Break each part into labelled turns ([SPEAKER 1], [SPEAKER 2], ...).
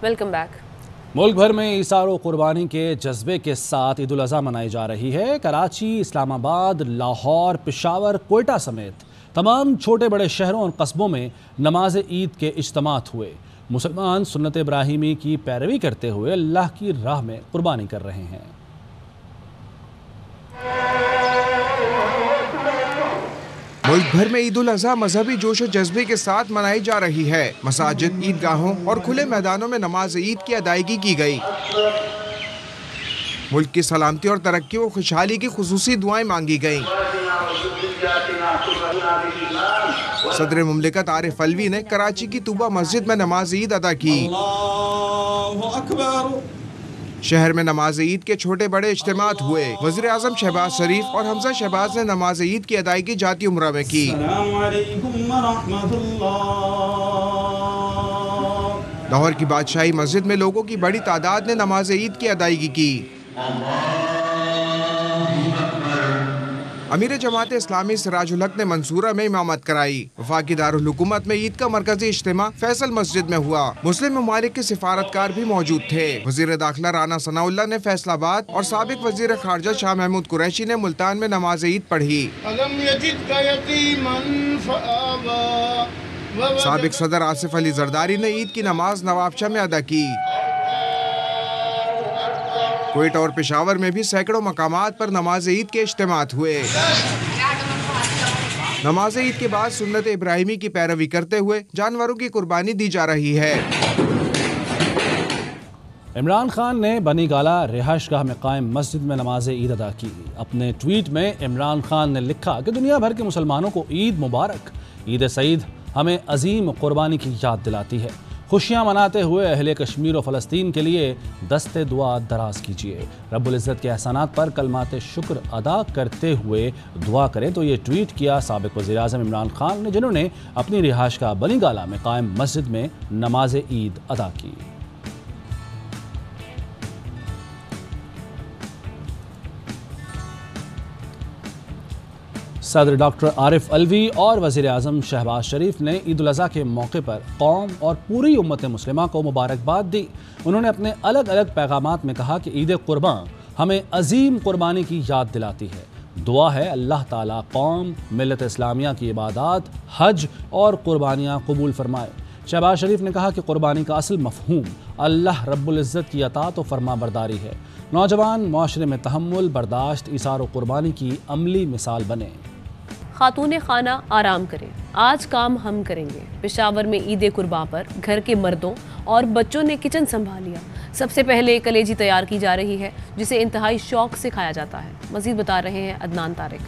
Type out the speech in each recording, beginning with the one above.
[SPEAKER 1] Welcome back.
[SPEAKER 2] मुल्क भर में ईसार कुर्बानी के जज्बे के साथ ईद उल अज़हा मनाई जा रही है। कराची, इस्लामाबाद, लाहौर, पेशावर, कोयटा समेत तमाम छोटे बड़े शहरों और कस्बों में नमाज ईद के इज्तिमात हुए। मुसलमान सुन्नत इब्राहिमी की पैरवी करते हुए अल्लाह की राह में कुर्बानी कर रहे हैं।
[SPEAKER 3] मुल्क भर में ईद उल अज़हा मजहबी जोश और जज्बे के साथ मनाई जा रही है। मसाजिद, ईदगाहों और खुले मैदानों में नमाज ईद की अदायगी की गई। मुल्क की सलामती और तरक्की और खुशहाली की खुसूसी दुआएं मांगी गईं। सदर मुमलिकत आरिफ अलवी ने कराची की तूबा मस्जिद में नमाज ईद अदा की। शहर में नमाज ईद के छोटे बड़े इज्तिमात हुए। वज़ीर आज़म शहबाज शरीफ और हमजा शहबाज ने नमाज ईद की अदायगी जाती उम्रा में की। लाहौर की बादशाही मस्जिद में लोगों की बड़ी तादाद ने नमाज ईद की अदायगी की। अमीर जमात इस्लामी सिराजुल हक ने मंसूरा में इमामत कराई। वफाकी दारुल हुकूमत में ईद का मरकजी इज्तिमा फैसल मस्जिद में हुआ। मुस्लिम ममालिक के सिफारतकार भी मौजूद थे। वजीर दाखिला राना सनाउल्लाह ने फैसलाबाद और साबिक वजीर खारजा शाह महमूद कुरैशी ने मुल्तान में नमाज ईद पढ़ी। साबिक सदर आसिफ अली जरदारी ने ईद की नमाज नवाबशाह में अदा की। कोयटा और पेशावर में भी सैकड़ों मकामात पर नमाज ईद के इज्तिमात हुए। नमाज ईद के बाद सुन्नत इब्राहिमी की पैरवी करते हुए जानवरों की कुर्बानी दी जा रही है।
[SPEAKER 2] इमरान खान ने बनी गाला रिहाइशगाह में कायम मस्जिद में नमाज ईद अदा की। अपने ट्वीट में इमरान खान ने लिखा कि दुनिया भर के मुसलमानों को ईद मुबारक। ईद सईद हमें अजीम कुर्बानी की याद दिलाती है। खुशियाँ मनाते हुए अहले कश्मीर और फ़लस्तीन के लिए दस्ते दुआ दराज कीजिए। रब्बुल इज़्ज़त के एहसानात पर कलमाते शुक्र अदा करते हुए दुआ करें। तो ये ट्वीट किया साबिक वज़ीर आज़म इमरान खान ने, जिन्होंने अपनी रिहाइशगाह बनी गाला में कायम मस्जिद में नमाज ईद अदा की। सदर डॉक्टर आरिफ अलवी और वज़ीर आज़म शहबाज शरीफ ने ईद उल अज़हा के मौके पर कौम और पूरी उम्मत मुस्लिमा को मुबारकबाद दी। उन्होंने अपने अलग अलग पैगामात में कहा कि ईद कुर्बान हमें अजीम कुर्बानी की याद दिलाती है। दुआ है अल्लाह ताला कौम, मिल्लत इस्लामिया की इबादत, हज और कुर्बानियाँ कबूल फरमाए। शहबाज शरीफ ने कहा कि कुर्बानी का असल मफहूम अल्लाह रब्बुल इज़्ज़त की अतात व फरमा बरदारी है। नौजवान माशरे में तहम्मुल, बर्दाश्त, इसार व कुर्बानी की अमली मिसाल बने।
[SPEAKER 1] खातून खाना आराम करें, आज काम हम करेंगे। पेशावर में ईद कुर्बान पर घर के मर्दों और बच्चों ने किचन संभाल लिया। सबसे पहले कलेजी तैयार की जा रही है, जिसे इंतहाई शौक से खाया जाता है। मजीद बता रहे हैं अदनान तारिक।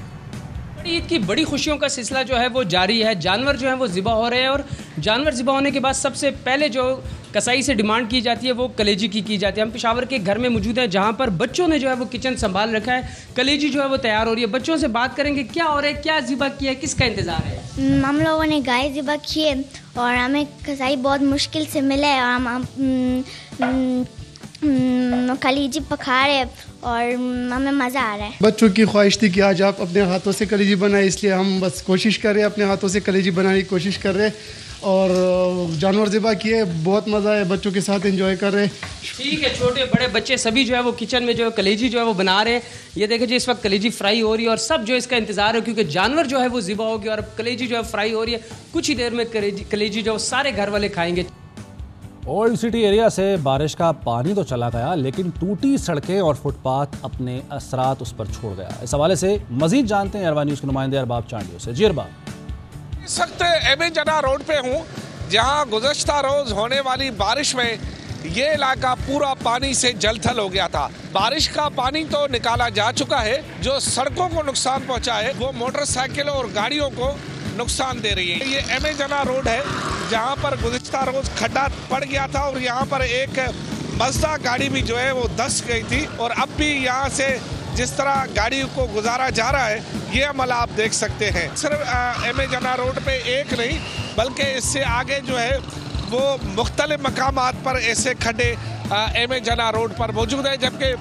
[SPEAKER 4] ईद की बड़ी खुशियों का सिलसिला जो है वो जारी है। जानवर जो है वो ज़िबा हो रहे हैं और जानवर ज़िबा होने के बाद सबसे पहले जो कसाई से डिमांड की जाती है वो कलेजी की जाती है। हम पेशावर के घर में मौजूद हैं जहाँ पर बच्चों ने जो है वो किचन संभाल रखा है। कलेजी जो है वो तैयार हो रही है। बच्चों से बात करेंगे क्या हो रहा है, क्या ज़िबा किया है, किसका इंतज़ार है।
[SPEAKER 5] हम लोगों ने गाय ज़िबा की है और हमें कसाई बहुत मुश्किल से मिला है और हम कलेजी पका रहे और हमें मज़ा आ रहा है।
[SPEAKER 6] बच्चों की ख्वाहिश थी कि आज आप अपने हाथों से कलेजी बनाए, इसलिए हम बस कोशिश कर रहे हैं, अपने हाथों से कलेजी बनाने की कोशिश कर रहे हैं और जानवर ज़िबा किए। बहुत मज़ा है, बच्चों के साथ एंजॉय कर रहे हैं।
[SPEAKER 4] ठीक है, छोटे बड़े बच्चे सभी जो है वो किचन में जो है कलेजी जो है वो बना रहे हैं। ये देखें जी, इस वक्त कलेजी फ्राई हो रही है और सब जो इसका इंतज़ार है क्योंकि जानवर जो है वो ज़िबा होगी और कलेजी जो है फ्राई हो रही है। कुछ ही देर में कलेजी जो सारे घर वाले खाएंगे।
[SPEAKER 2] ओल्ड सिटी एरिया से बारिश का पानी तो चला गया, लेकिन टूटी सड़कें और फुटपाथ अपने असरात उस पर छोड़ गया। इस हवाले से मजीद जानते हैं अरबा न्यूज़ के नुमाइंदे अरबाब चांडियों से। जी अरबाब।
[SPEAKER 7] इस वक्त एम ए जना रोड पे हूँ, जहाँ गुज़श्ता रोज होने वाली बारिश में ये इलाका पूरा पानी से जलथल हो गया था। बारिश का पानी तो निकाला जा चुका है। जो सड़कों को नुकसान पहुँचा है वो मोटरसाइकिलों और गाड़ियों को नुकसान दे रही है। ये एम ए जना रोड है जहाँ पर गुज़श्ता रोज खड्डा पड़ गया था और यहाँ पर एक मज़दा गाड़ी भी जो है वो धंस गई थी और अब भी यहाँ से जिस तरह गाड़ी को गुजारा जा रहा है ये अमल आप देख सकते हैं। सिर्फ एम ए जना रोड पे एक नहीं बल्कि इससे आगे जो है वो मुख्तलिफ मकामात पर ऐसे खड्डे एम ए जना रोड पर मौजूद है। जबकि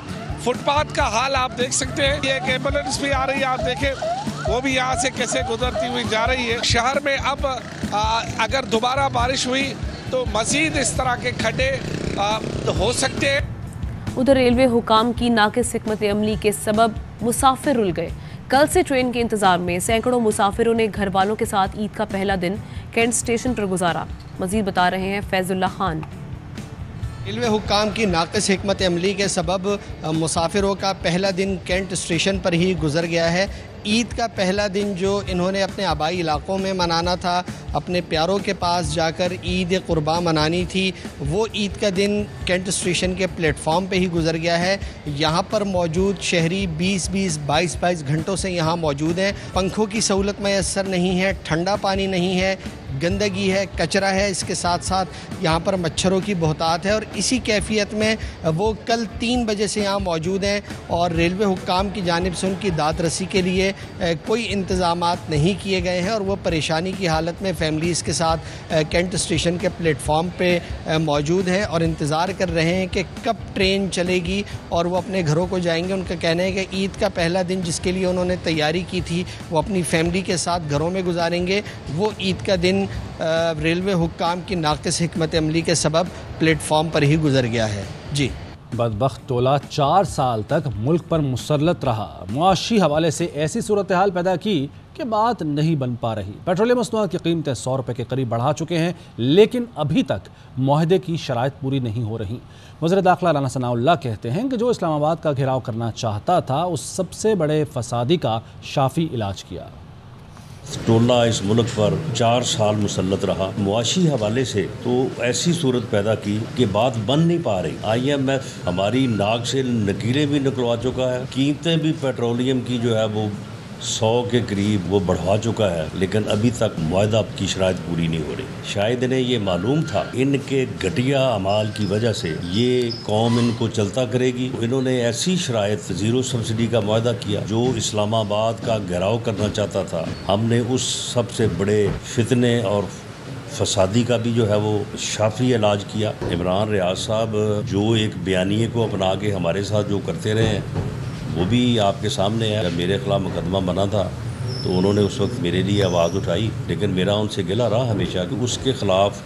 [SPEAKER 7] फुटपाथ का हाल आप देख सकते हैं। ये एक एम्बुलेंस भी आ रही है, आप देखें वो भी यहाँ से कैसे गुजरती हुई जा रही है। शहर में अब अगर दोबारा बारिश हुई तो मज़ीद इस तरह के खड्डे हो सकते हैं।
[SPEAKER 1] उधर रेलवे हुकाम की नाकिस हिकमत अमली के सबब मुसाफिर रुल गए। कल से ट्रेन के इंतजार में सैकड़ों मुसाफिरों ने घर वालों के साथ ईद का पहला दिन कैंट स्टेशन पर गुजारा। मजीद बता रहे हैं फैजुल्ला खान।
[SPEAKER 8] रेलवे हुक्काम की नाक़िस हिकमत अमली के सबब मुसाफिरों का पहला दिन कैंट स्टेशन पर ही गुजर गया है। ईद का पहला दिन जो इन्होंने अपने आबाई इलाकों में मनाना था, अपने प्यारों के पास जाकर ईद कुर्बा मनानी थी, वो ईद का दिन कैंट स्टेशन के प्लेटफॉर्म पे ही गुजर गया है। यहाँ पर मौजूद शहरी 20-20, 22-22 घंटों से यहाँ मौजूद हैं। पंखों की सहूलत मैसर नहीं है, ठंडा पानी नहीं है, गंदगी है, कचरा है, इसके साथ साथ यहाँ पर मच्छरों की बहुतात है। और इसी कैफियत में वो कल 3 बजे से यहाँ मौजूद हैं और रेलवे हुक्काम की जानिब से उनकी दाद रसी के लिए कोई इंतज़ामात नहीं किए गए हैं और वो परेशानी की हालत में फैमिलीज़ के साथ कैंट स्टेशन के प्लेटफॉर्म पे मौजूद हैं और इंतज़ार कर रहे हैं कि कब ट्रेन चलेगी और वो अपने घरों को जाएंगे। उनका कहना है कि ईद का पहला दिन जिसके लिए उन्होंने तैयारी की थी वो अपनी फैमिली के साथ घरों में गुजारेंगे। वो ईद का दिन रेलवे हुक्काम की नाक़िस हिकमत अमली के सबब प्लेटफॉर्म पर ही गुजर गया है। जी,
[SPEAKER 2] बदबख्त टोला 4 साल तक मुल्क पर मुसल्लत रहा, मुआशी हवाले से ऐसी सूरत हाल पैदा की कि बात नहीं बन पा रही। पेट्रोलियम मसनूआत की कीमतें 100 रुपये के करीब बढ़ा चुके हैं, लेकिन अभी तक मुआहदे की शराइत पूरी नहीं हो रही। वज़ीर दाखिला राना सनाउल्लाह कहते हैं कि जो इस्लामाबाद का घेराव करना चाहता था उस सबसे बड़े फसादी का शाफी इलाज किया।
[SPEAKER 9] टोला इस मुल्क पर 4 साल मुसल्लत रहा, मुआशी हवाले से तो ऐसी सूरत पैदा की कि बात बन नहीं पा रही। IMF हमारी नाक से नकीरें भी निकलवा चुका है, कीमतें भी पेट्रोलियम की जो है वो 100 के करीब वो बढ़ा चुका है, लेकिन अभी तक मुआहदा की शराइत पूरी नहीं हो रही। शायद इन्हें ये मालूम था इनके घटिया अमाल की वजह से ये कौम इनको चलता करेगी। इन्होंने ऐसी शराइत ज़ीरो सब्सिडी का मुआहदा किया जो इस्लामाबाद का घेराव करना चाहता था। हमने उस सबसे बड़े फितने और फसादी का भी जो है वो शाफी इलाज किया। इमरान रियाज साहब जो एक बयानिए को अपना के हमारे साथ जो करते रहे हैं वो भी आपके सामने है। जब मेरे खिलाफ मुकदमा बना था तो उन्होंने उस वक्त मेरे लिए आवाज़ उठाई, लेकिन मेरा उनसे गिला रहा हमेशा कि उसके ख़िलाफ़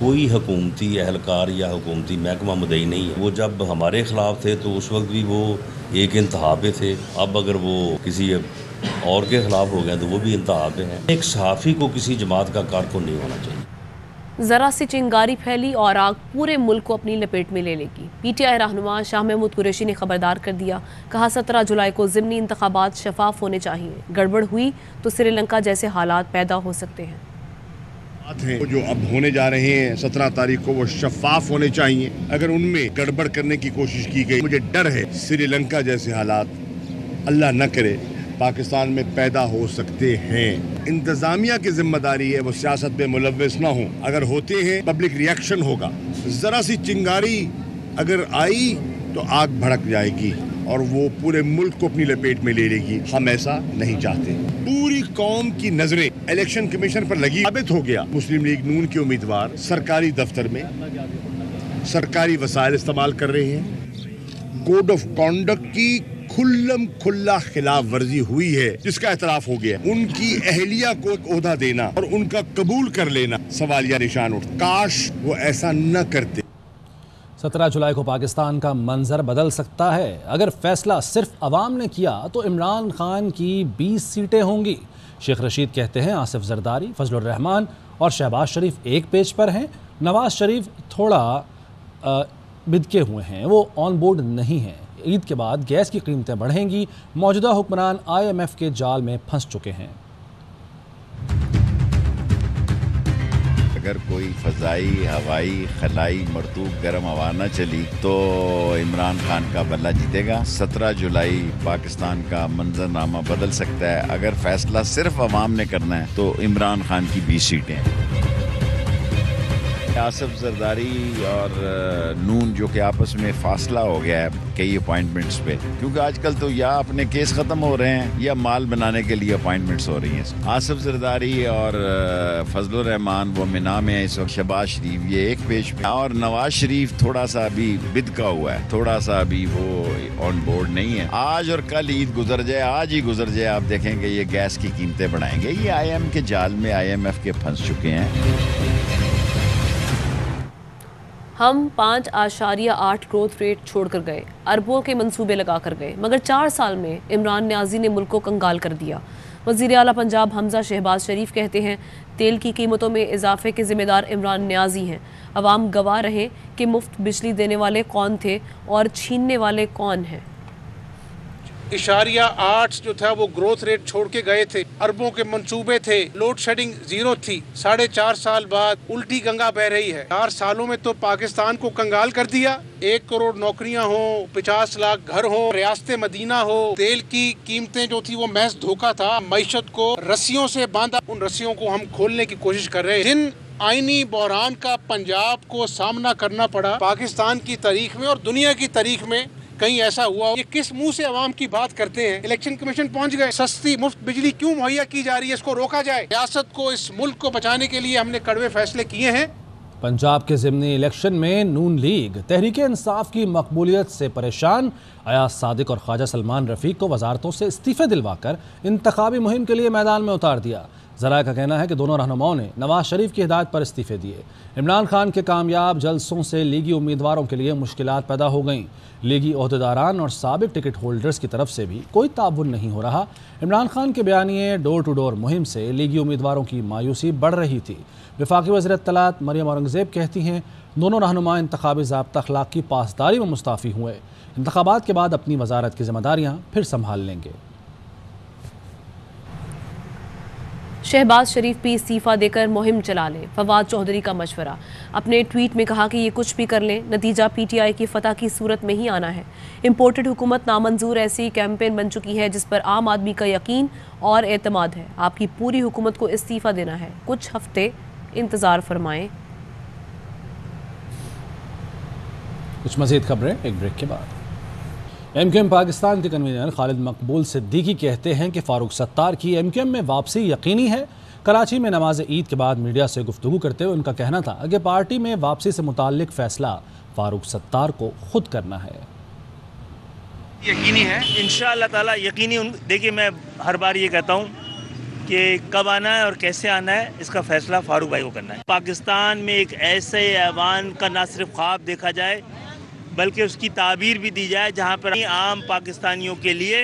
[SPEAKER 9] कोई हुकूमती एहलकार या हुकूमती महकमा मुद्दई नहीं है। वो जब हमारे ख़िलाफ़ थे तो उस वक्त भी वो एक इंतहा पे थे, अब अगर वो किसी और के ख़िलाफ़ हो गए तो वो भी इंतहा पे हैं। एक सहाफ़ी को किसी जमात का कारकुन नहीं होना चाहिए।
[SPEAKER 1] ज़रा सी चिंगारी फैली और आग पूरे मुल्क को अपनी लपेट में ले लेगी। PTI रहनुमा शाह महमूद कुरैशी ने खबरदार कर दिया, कहा 17 जुलाई को ज़िमनी इंतखाबात शफाफ होने चाहिए, गड़बड़ हुई तो श्रीलंका जैसे हालात पैदा हो सकते हैं।
[SPEAKER 10] जो अब होने जा रहे हैं 17 तारीख को वो शफाफ होने चाहिए। अगर उनमें गड़बड़ करने की कोशिश की गई, मुझे डर है श्रीलंका जैसे हालात अल्लाह न करे पाकिस्तान में पैदा हो सकते हैं। इंतजामिया की जिम्मेदारी है वो सियासत में मुलव्वस ना हो। अगर होते हैं पब्लिक रिएक्शन होगा। जरा सी चिंगारी अगर आई तो आग भड़क जाएगी और वो पूरे मुल्क को अपनी लपेट में ले लेगी। हम ऐसा नहीं चाहते। पूरी कौम की नजरें इलेक्शन कमीशन पर लगी। साबित हो गया मुस्लिम लीग नून के उम्मीदवार सरकारी दफ्तर में सरकारी वसाइल इस्तेमाल कर रहे हैं। कोड ऑफ कॉन्डक्ट की खुल्लम खुल्ला खिलाफ वर्जी हुई है जिसका एतराफ हो गया। उनकी अहलिया को एक ओहदा देना और उनका कबूल कर लेना सवालिया निशान उठ। काश वो ऐसा न करते।
[SPEAKER 2] 17 जुलाई को पाकिस्तान का मंजर बदल सकता है। अगर फैसला सिर्फ अवाम ने किया तो इमरान खान की 20 सीटें होंगी। शेख रशीद कहते हैं आसिफ जरदारी, फजलुर रहमान और शहबाज शरीफ एक पेज पर हैं। नवाज शरीफ थोड़ा बिदके हुए हैं, वो ऑन बोर्ड नहीं हैं। ईद के बाद गैस की कीमतें बढ़ेंगी। मौजूदा हुक्मरान IMF के जाल में फंस चुके हैं।
[SPEAKER 11] अगर कोई फ़ज़ाई, हवाई, खलाई, मरतूब गर्म हवा न चली तो इमरान खान का बल्ला जीतेगा। 17 जुलाई पाकिस्तान का मंजरनामा बदल सकता है। अगर फैसला सिर्फ अवाम ने करना है तो इमरान खान की 20 सीटें हैं। आसिफ जरदारी और नून जो कि आपस में फासला हो गया है कई अपॉइंटमेंट्स पे, क्योंकि आजकल तो या अपने केस ख़त्म हो रहे हैं या माल बनाने के लिए अपॉइंटमेंट्स हो रही हैं। आसिफ जरदारी और फजलुर रहमान वो मिना में है इस वक्त। शहबाज शरीफ ये एक पेज पे और नवाज शरीफ थोड़ा सा अभी बिदका हुआ है, थोड़ा सा अभी वो ऑन बोर्ड नहीं है। आज और कल ईद गुजर जाए, आज ही गुजर जाए, आप देखेंगे ये गैस की कीमतें बढ़ाएंगे। ये IM के जाल में IMF के फंस चुके हैं।
[SPEAKER 1] हम 5.8 ग्रोथ रेट छोड़कर गए, अरबों के मंसूबे लगाकर गए, मगर 4 साल में इमरान न्याजी ने मुल्क को कंगाल कर दिया। वज़ीर आला पंजाब हमजा शहबाज शरीफ कहते हैं तेल की कीमतों में इजाफे के जिम्मेदार इमरान न्याजी हैं। अवाम गवाह रहे कि मुफ्त बिजली देने वाले कौन थे और छीनने वाले कौन हैं।
[SPEAKER 12] 8 जो था वो ग्रोथ रेट छोड़ के गए थे, अरबों के मंसूबे थे, लोड शेडिंग 0 थी। 4.5 साल बाद उल्टी गंगा बह रही है। 4 सालों में तो पाकिस्तान को कंगाल कर दिया। 1 करोड़ नौकरियां हो, 50 लाख घर हो, रियासत मदीना हो। तेल की कीमतें जो थी वो महज धोखा था। मईशत को रस्सियों से बांधा, उन रस्सियों को हम खोलने की कोशिश कर रहे हैं। जिन आईनी बहरान का पंजाब को सामना करना पड़ा पाकिस्तान की तारीख में और दुनिया की तारीख में कहीं ऐसा हुआ, ये किस मुंह से अवाम की बात करते हैं। इलेक्शन कमीशन पहुंच गए, सस्ती मुफ्त बिजली क्यों मुहैया की जा रही है, इसको रोका जाए। रियासत को, इस मुल्क को बचाने के लिए हमने कड़वे फैसले किए हैं।
[SPEAKER 2] पंजाब के ज़िमनी इलेक्शन में नून लीग तहरीक इंसाफ की मकबूलियत से परेशान। अयाज सादिक और ख्वाजा सलमान रफीक को वजारतों से इस्तीफे दिलवाकर इंतखाबी मुहिम के लिए मैदान में उतार दिया। ज़राए का कहना है कि दोनों रहनुमाओं ने नवाज शरीफ की हिदायत पर इस्तीफे दिए। इमरान खान के कामयाब जलसों से लीगी उम्मीदवारों के लिए मुश्किलात पैदा हो गईं। लीगी ओहदेदारान और साबिक टिकट होल्डर्स की तरफ से भी कोई ताउन नहीं हो रहा। इमरान खान के बयानिए डोर टू डोर मुहिम से लीगी उम्मीदवारों की मायूसी बढ़ रही थी। वफाकी वज़ीर इत्तलात मरियम औरंगज़ेब कहती हैं दोनों रहनुमा इंतखाबी ज़ाब्ता अखलाक की पासदारी में मुस्ताफ़ी हुए। इंतखाबात के बाद अपनी वजारत की जिम्मेदारियाँ फिर संभाल लेंगे।
[SPEAKER 1] शहबाज शरीफ भी इस्तीफा देकर मुहिम चला लें, फवाद चौधरी का मशवरा। अपने ट्वीट में कहा कि ये कुछ भी कर लें, नतीजा पीटीआई की फतह की सूरत में ही आना है। इम्पोर्टेड हुकूमत नामंजूर ऐसी कैंपेन बन चुकी है जिस पर आम आदमी का यकीन और एतमाद है। आपकी पूरी हुकूमत को इस्तीफा देना है, कुछ हफ्ते इंतज़ार फरमाएं।
[SPEAKER 2] कुछ मज़ीद खबरें एक ब्रेक के बाद। एमक्यूएम पाकिस्तान के कन्वीनर खालिद मकबूल सिद्दीकी कहते हैं कि फारूक सत्तार की एमक्यूएम में वापसी यकीनी है। कराची में नमाज ईद के बाद मीडिया से गुफ्तगू करते हुए उनका कहना था कि पार्टी में वापसी से मुताल्लिक फैसला फारूक सत्तार को खुद करना है।
[SPEAKER 13] यकीनी है इंशाअल्लाह ताला, यकीनी। देखिए, मैं हर बार ये कहता हूँ कि कब आना है और कैसे आना है इसका फैसला फारूक भाई को करना है। पाकिस्तान में एक ऐसे ऐवान का ना सिर्फ ख्वाब देखा जाए बल्कि उसकी ताबीर भी दी जाए जहाँ पर आम पाकिस्तानियों के लिए,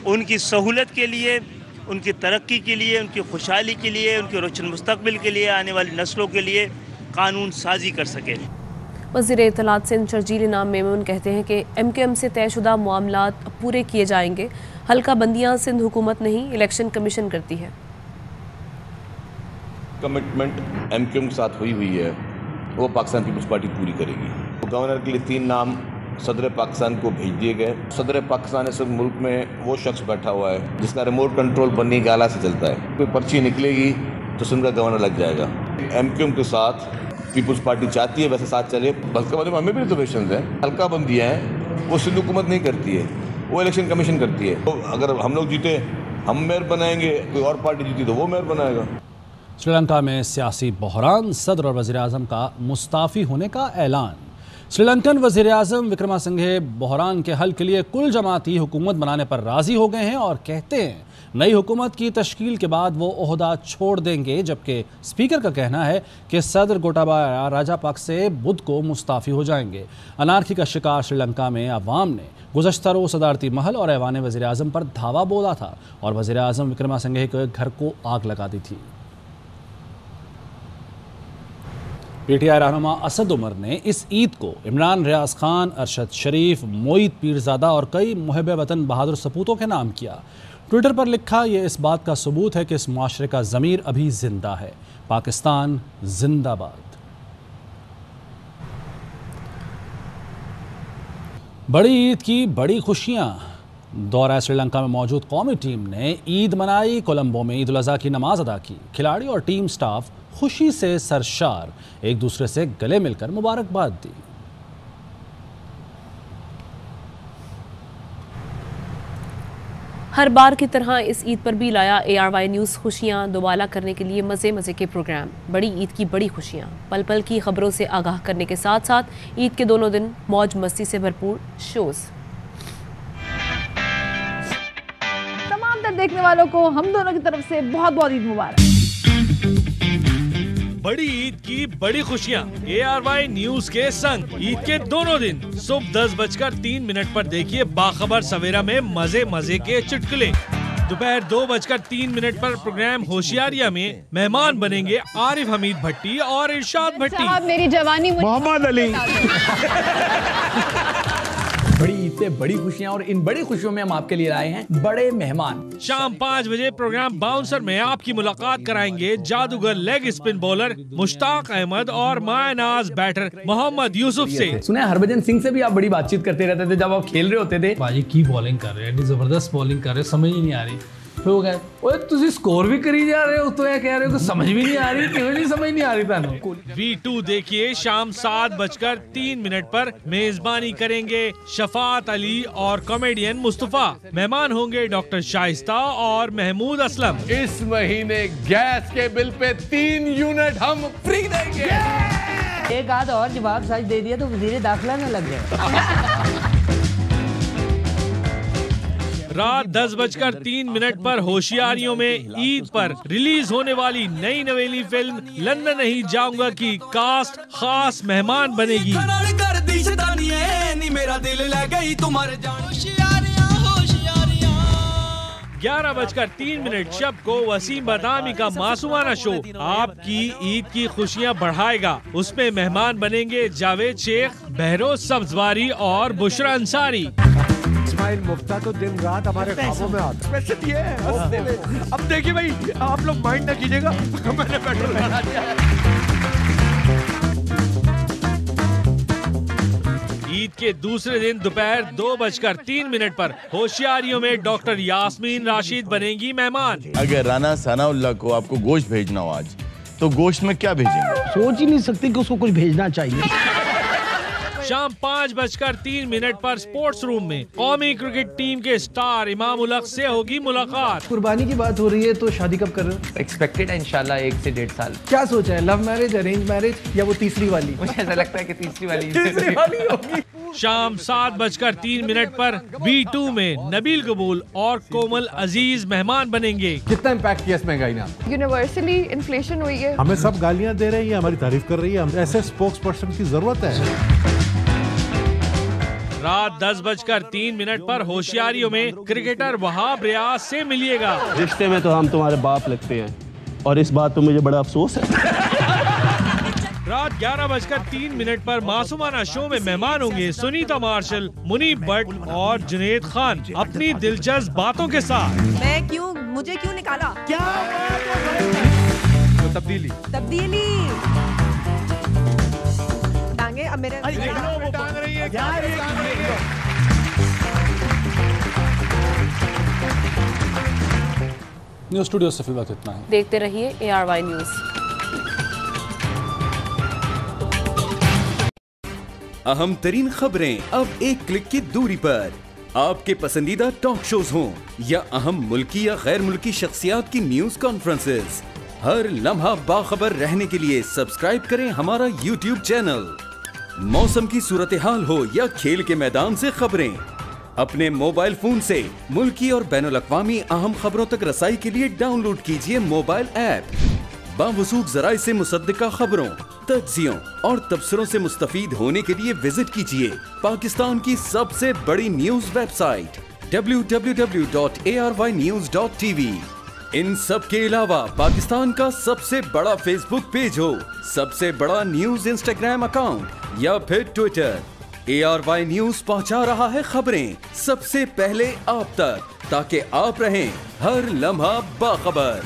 [SPEAKER 13] उनकी सहूलत के लिए, उनकी तरक्की के लिए, उनकी खुशहाली के लिए, उनके रोशन मुस्तकबिल के लिए, आने वाली नस्लों के लिए कानून साजी कर सके।
[SPEAKER 1] वज़ीर इत्तलात सिंध शर्जील इनाम मेमून कहते हैं कि एमक्यूएम से तयशुदा मामलात पूरे किए जाएंगे। हल्का बंदियाँ सिंध हुकूमत नहीं, इलेक्शन कमीशन करती है।
[SPEAKER 14] कमिटमेंट एमक्यूएम के साथ हुई है, वो पाकिस्तान पीपल्स पार्टी पूरी करेगी। गवर्नर के लिए 3 नाम सदर पाकिस्तान को भेज दिए गए। सदर पाकिस्तान इस मुल्क में वो शख्स बैठा हुआ है जिसका रिमोट कंट्रोल बन्नी के आला से चलता है। कोई पर्ची निकलेगी तो सिंध का गवर्नर लग जाएगा। एमक्यूएम के साथ पीपल्स पार्टी चाहती है वैसे साथ चले। बल्कि वाले में हमें भी रिजर्वेशन हैं। हल्का बंदियाँ हैं वो सिंध हुकूमत नहीं करती है, वो इलेक्शन कमीशन करती है। तो अगर हम लोग जीते हम मेयर बनाएंगे, कोई और पार्टी जीती तो वो मेयर बनाएगा।
[SPEAKER 2] श्रीलंका में सियासी बहरान, सदर और वज़ीर आज़म का मुस्ताफ़ी होने का ऐलान। श्रीलंकन वज़ीर आज़म विक्रमासिंघे बहरान के हल के लिए कुल जमाती हुकूमत बनाने पर राज़ी हो गए हैं और कहते हैं नई हुकूमत की तश्कील के बाद वो ओहदा छोड़ देंगे। जबकि स्पीकर का कहना है कि सदर गोटाबाया राजापक्से बुध को मुस्ताफ़ी हो जाएंगे। अनारकी का शिकार श्रीलंका में अवाम ने गुज़श्ता रोज़ सदारती महल और ऐवान वज़ीर आज़म पर धावा बोला था और वज़ीर आज़म विक्रमासिंघे के घर को आग लगा दी थी। पीटीआई रहनुमा असद उमर ने इस ईद को इमरान रियाज खान, अरशद शरीफ, मोईद पीरजादा और कई मुहब्बे वतन बहादुर सपूतों के नाम किया। ट्विटर पर लिखा, ये इस बात का सबूत है कि इस मुआशरे का ज़मीर अभी जिंदा है। पाकिस्तान जिंदाबाद। बड़ी ईद की बड़ी खुशियाँ। दौरा श्रीलंका में मौजूद कौमी टीम ने ईद मनाई। कोलंबो में ईद उल अज़हा की नमाज अदा की। खिलाड़ी और टीम स्टाफ खुशी से सरशार, एक दूसरे से गले मिलकर मुबारकबाद दी।
[SPEAKER 1] हर बार की तरह इस ईद पर भी लाया ARY न्यूज़ खुशियाँ दोबाला करने के लिए मज़े के प्रोग्राम। बड़ी ईद की बड़ी खुशियाँ, पल पल की खबरों से आगाह करने के साथ साथ ईद के दोनों दिन मौज मस्ती से भरपूर शोज़।
[SPEAKER 15] तमाम देखने वालों को हम दोनों की तरफ से बहुत बहुत ईद मुबारक। बड़ी ईद की बड़ी खुशियाँ ARY न्यूज के संग ईद के दोनों दिन सुबह 10:03 पर देखिए बाखबर सवेरा में मजे मजे के चुटकुले। दोपहर 2:03 पर प्रोग्राम होशियारिया में मेहमान बनेंगे आरिफ हमीद भट्टी और इरशाद भट्टी।
[SPEAKER 16] मेरी जवानी
[SPEAKER 15] मोहम्मद अली।
[SPEAKER 17] बड़ी ईद पे बड़ी खुशियां और इन बड़ी खुशियों में हम आपके लिए आए हैं बड़े मेहमान।
[SPEAKER 15] शाम 5 बजे प्रोग्राम बाउंसर में आपकी मुलाकात कराएंगे जादूगर leg spin bowler Mushtaq Ahmed और मायनाज बैटर मोहम्मद यूसुफ से।
[SPEAKER 17] सुना है हरभजन सिंह से भी आप बड़ी बातचीत करते रहते थे जब आप खेल रहे होते थे।
[SPEAKER 2] बाजी की बॉलिंग कर रहे हैं, जबरदस्त बॉलिंग कर रहे हैं, समझ ही नहीं आ रही। फिर वो कहे ओए तुसी स्कोर भी करी जा रहे हो तो ये कह रहे हो समझ भी नहीं आ रही, क्यों नहीं समझ नहीं आ रही था।
[SPEAKER 15] V2 देखिए शाम 7:03 पर मेजबानी करेंगे शफात अली और कॉमेडियन मुस्तफा। मेहमान होंगे डॉक्टर शाइस्ता और महमूद असलम।
[SPEAKER 18] इस महीने गैस के बिल पे 3 यूनिट हम फ्री देंगे।
[SPEAKER 19] एक आध और जवाब सच दे दिया तो वजीर दाखिला में लग गया।
[SPEAKER 15] रात 10:03 पर होशियारियों में ईद पर रिलीज होने वाली नई नवेली फिल्म लंदन नहीं जाऊंगा की कास्ट खास मेहमान बनेगी। 11:03 शब को वसीम बदामी का मासूमाना शो आपकी ईद की खुशियां बढ़ाएगा। उसमें मेहमान बनेंगे जावेद शेख, बहरोज सब्जवारी और बुशरा अंसारी।
[SPEAKER 20] इस्माइल मुफ्ता तो दिन रात हमारे ख्वाबों में आता है। ये है अब देखिए भाई आप लोग माइंड ना कीजिएगा, मैंने पेट्रोल बढ़ा दिया।
[SPEAKER 15] ईद के दूसरे दिन दोपहर 2:03 पर होशियारियों में डॉक्टर यास्मीन राशिद बनेंगी मेहमान।
[SPEAKER 11] अगर राना सनाउल्लाह को आपको गोश्त भेजना हो आज तो गोश्त में क्या भेजेंगे?
[SPEAKER 19] सोच ही नहीं सकते कि उसको कुछ भेजना चाहिए।
[SPEAKER 15] शाम 5:03 पर स्पोर्ट्स रूम में कौमी क्रिकेट टीम के स्टार इमाम उल हक से होगी मुलाकात।
[SPEAKER 21] कुर्बानी की बात हो रही है तो शादी कब कर रहे हो?
[SPEAKER 22] एक्सपेक्टेड है इंशाल्लाह 1 से 1.5 साल।
[SPEAKER 21] क्या सोचा है, लव मैरिज, अरेंज मैरिज या वो तीसरी वाली?
[SPEAKER 22] मुझे ऐसा लगता है कि तीसरी वाली
[SPEAKER 21] होगी।
[SPEAKER 15] शाम 7:03 पर V2 में नबील कबूल और कोमल अजीज मेहमान बनेंगे।
[SPEAKER 20] कितना इम्पैक्ट किया इस महंगाई ने?
[SPEAKER 23] यूनिवर्सली इन्फ्लेशन हुई है।
[SPEAKER 20] हमें सब गालियां दे रहे हैं, हमारी तारीफ कर रही है। हम ऐसे स्पोक्स पर्सन की जरूरत है।
[SPEAKER 15] रात 10:03 पर होशियारियों में क्रिकेटर वहाब रियाज से मिलिएगा।
[SPEAKER 24] रिश्ते में तो हम तुम्हारे बाप लगते हैं और इस बात पे मुझे बड़ा अफसोस है।
[SPEAKER 15] रात 11:03 पर मासूमाना शो में मेहमान होंगे सुनीता मार्शल, मुनीब भट्ट और जुनैद खान अपनी दिलचस्प बातों के साथ।
[SPEAKER 25] मुझे क्यों निकाला?
[SPEAKER 20] क्या तब्दीली
[SPEAKER 25] टांगे अब मेरे
[SPEAKER 2] न्यूज़ स्टूडियो से फिलहाल इतना है।
[SPEAKER 1] देखते रहिए ARY न्यूज़।
[SPEAKER 26] अहम तरीन खबरें अब एक क्लिक की दूरी पर। आपके पसंदीदा टॉक शोज हों या अहम मुल्की या गैर मुल्की शख्सियात की न्यूज कॉन्फ्रेंसेस, हर लम्हा बाखबर रहने के लिए सब्सक्राइब करें हमारा YouTube चैनल। मौसम की सूरत हाल हो या खेल के मैदान से खबरें, अपने मोबाइल फोन से मुल्की और बैनुल-अक़वामी अहम खबरों तक रसाई के लिए डाउनलोड कीजिए मोबाइल ऐप। बावसूख ज़राए से मुसद्दिका खबरों, तज्ज़ियों और तबसरों से मुस्तफ़ीद होने के लिए विजिट कीजिए पाकिस्तान की सबसे बड़ी न्यूज वेबसाइट www.arynews.tv। इन सब के अलावा पाकिस्तान का सबसे बड़ा फेसबुक पेज हो, सबसे बड़ा न्यूज इंस्टाग्राम अकाउंट या फिर ट्विटर, ARY न्यूज पहुंचा रहा है खबरें सबसे पहले आप तक, ताकि आप रहें हर लम्हा बाखबर।